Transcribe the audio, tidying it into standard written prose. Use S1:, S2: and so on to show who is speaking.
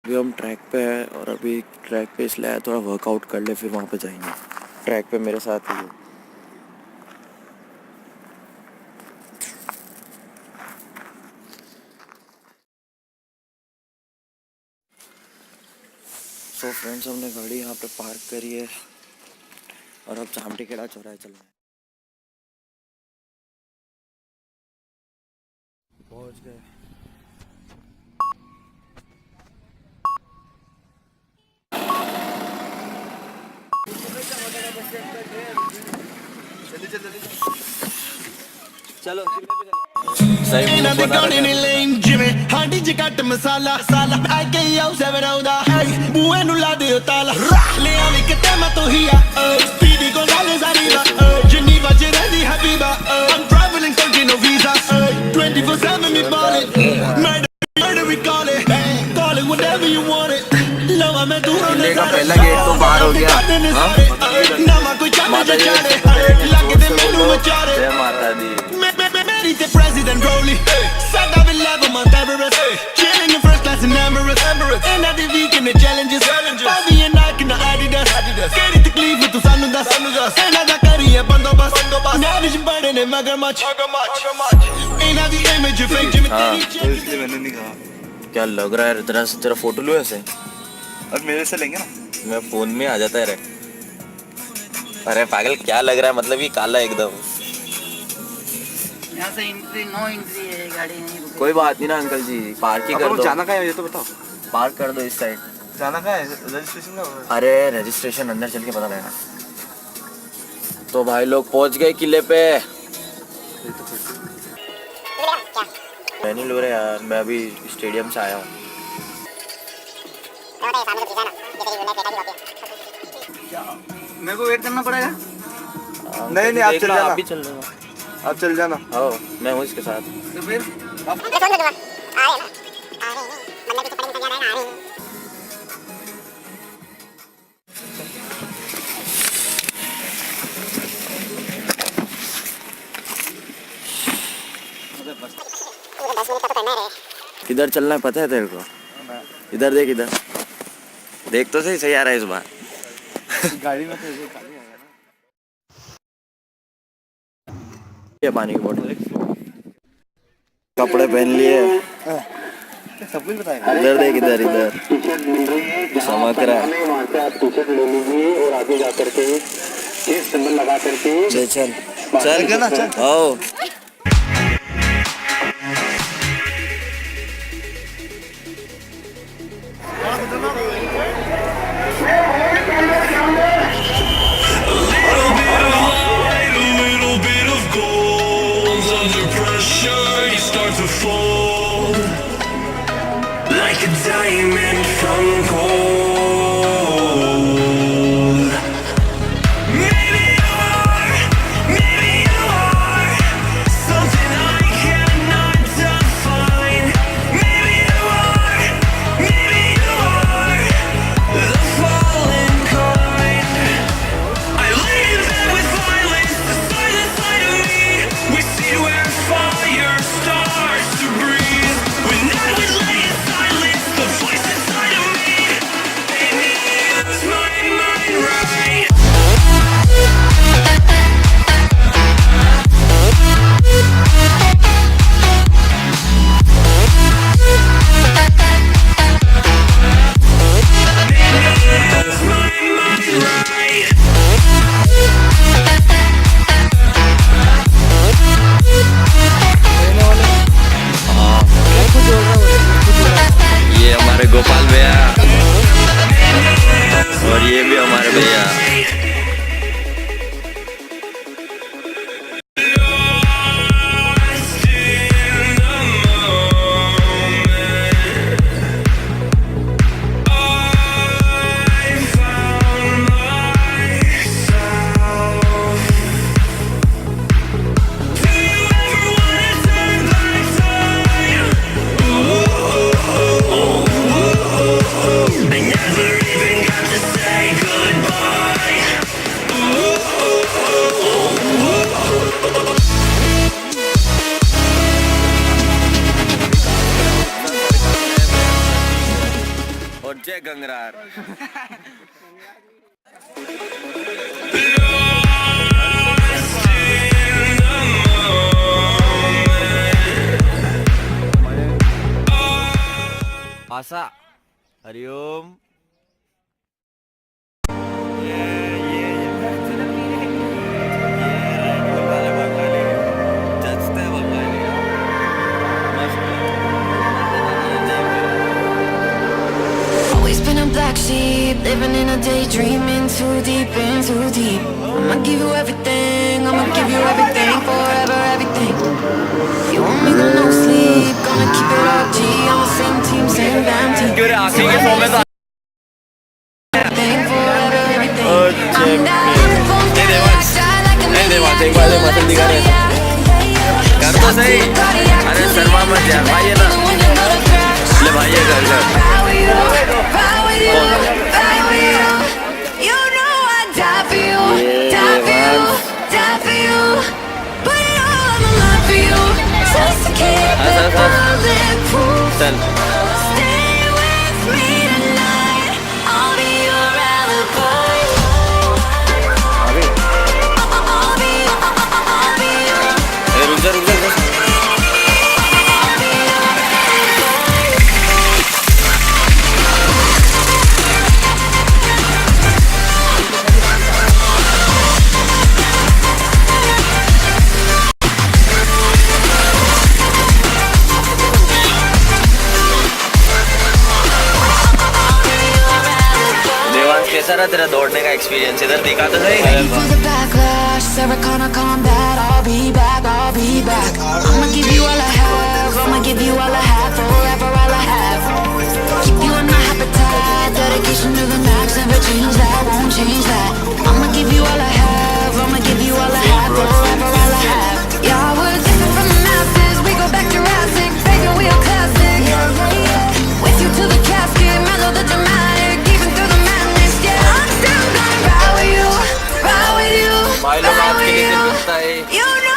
S1: अभी हम ट्रैक पे हैं और अभी ट्रैक पे इसलिए आया थोड़ा वर्कआउट कर ले, फिर वहाँ पे जाएंगे। ट्रैक पे मेरे साथ ही है। सो फ्रेंड्स, हमने गाड़ी यहाँ पे पार्क करी है और अब चामटी खेड़ा चौराहे चल रहे हैं। पहुँच गए। चलो सही बना हांडी च कट मसाला साला आई के आउ 7 आउदा बूए नु ला दे ताला ले आवे किते मैं तो हिया स्पीडी को डाले जारीदा जनीवा च रहदी Habiba I'm traveling country no visa 24/7 me ball it murder we call it whatever you want it लवा मैं दूर होने का पहला गेट तो बाहर हो गया। हां ना कोई चाटे चाटे लगे दे मेनू मचारे जय माता दी मेरी ते president Roli said I will level my Everest chilling in first class in Emirates and at the weekend the challenges Bobby and I can Adidas get it cleave with sanu das and I kari hai bandobast now vision bade ne magarmach in the image of fake Jimmy इसलिए मैंने नहीं कहा। क्या लग रहा है तेरा photo लो ऐसे। अब मेरे से लेंगे ना, मैं फोन में आ जाता है रे। अरे पागल क्या लग रहा है, मतलब ये काला एकदम।
S2: यहाँ से एंट्री नो एंट्री है, गाड़ी नहीं रुकेगी।
S1: कोई बात नहीं ना अंकल जी, पार्क ही कर दो।
S3: जाना कहाँ है ये तो बताओ।
S1: पार्क कर दो इस साइड।
S3: जाना कहाँ है, रजिस्ट्रेशन का?
S1: अरे रजिस्ट्रेशन अंदर चल के पता लगेगा। तो भाई लोग पहुंच गए किले पे। मैं नहीं लो रहे यार, मैं अभी स्टेडियम से आया हूँ।
S2: मेरे को वेट करना पड़ेगा?
S3: नहीं आप चल जाना।
S1: आप भी चल जाना।
S3: आप चल जाना।
S1: आओ मैं हूँ इसके साथ।
S2: तो फिर
S1: किधर चलना है पता है तेरे को? इधर देख, इधर देख तो सही आ रहा है इस बार।
S3: गाड़ी में तो खाली है ना।
S1: ये पानी की बोतल, कपड़े पहन लिए,
S3: सब कुछ बताएगा।
S1: इधर देख, इधर चमक रहा है।
S4: टी-शर्ट ले लीजिए और आगे जा करके ये सिंबल लगा करके
S1: चल
S3: ना चल।
S1: आओ
S5: like a diamond from gold. Maybe you are something I cannot define. Maybe you are the fallen kind. I leave them with violence, the silent side of me. We see where fire starts to breathe. When I would lay in silence, the voice inside of me
S6: कंगरार. आसा Hariom.
S7: Always been a black sheep, living in a daydream, in too deep, in too deep. I'ma give you everything, I'ma give you everything, forever everything. You want me to no sleep, gonna keep it all G, on the same team, same damn team.
S6: क्यों रे आखिरी के सौ में तो
S7: Everything, forever everything. I'm down the phone,
S6: Hey,
S7: kinda
S6: Devans.
S7: shine like a
S6: Hey, Devans, एक
S7: maniac.
S6: बार muscle दिखा रहे कर तो सही. अरे शर्मा मत यार, भाई है ना. ले भाई है घर घर.
S7: Ride with you, ride with you, ride with you. You know I die for you, die for you, die for you. Put it all on the line for you. Just to keep it bulletproof.
S6: चल.
S7: Stay with me tonight. I'll be your alibi. I'll be your.
S6: रुक जा रुक जा. कैसा रहा तेरा दौड़ने का एक्सपीरियंस इधर दिखा तो सही.
S7: Ready for the backlash, Sarah Connor combat. I'll be back, I'll be back. I'ma give you all I have, I'ma give you all I have, forever all I have. Keep you on my appetite, dedication to the max, never change that, won't change that. I'ma give you all I have, I'ma give you all I have, forever all I have. Yeah, we're different from the masses, we go back Jurassic, favorite wheel classic. With you to the casket, mellow the dramatic, even through the madness. Yeah, I'm still gonna ride with you, ride with you,
S6: भाई लोग
S7: ride
S6: आज के
S7: with
S6: लिए
S7: you.
S6: दिखता है.
S7: You know